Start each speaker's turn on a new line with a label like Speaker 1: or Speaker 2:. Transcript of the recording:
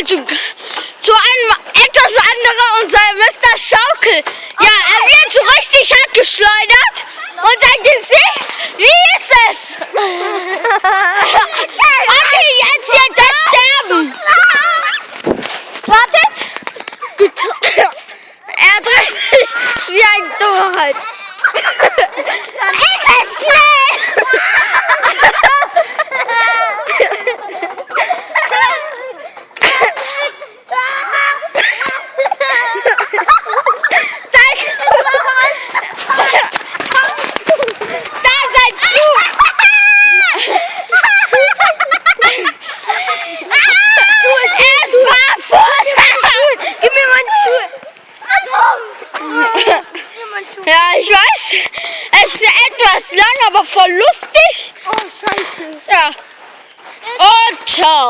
Speaker 1: zu einem etwas anderen, unser Mr. Schaukel. Ja, er wird so richtig hart geschleudert und sein Gesicht, wie ist es? Okay, jetzt wird er sterben. Wartet. Gut. Er dreht sich wie ein Dummheit. Ist es schnell? Ja, ich weiß, es ist etwas lang, aber voll lustig.
Speaker 2: Oh, scheiße.
Speaker 1: Ja. Und ciao.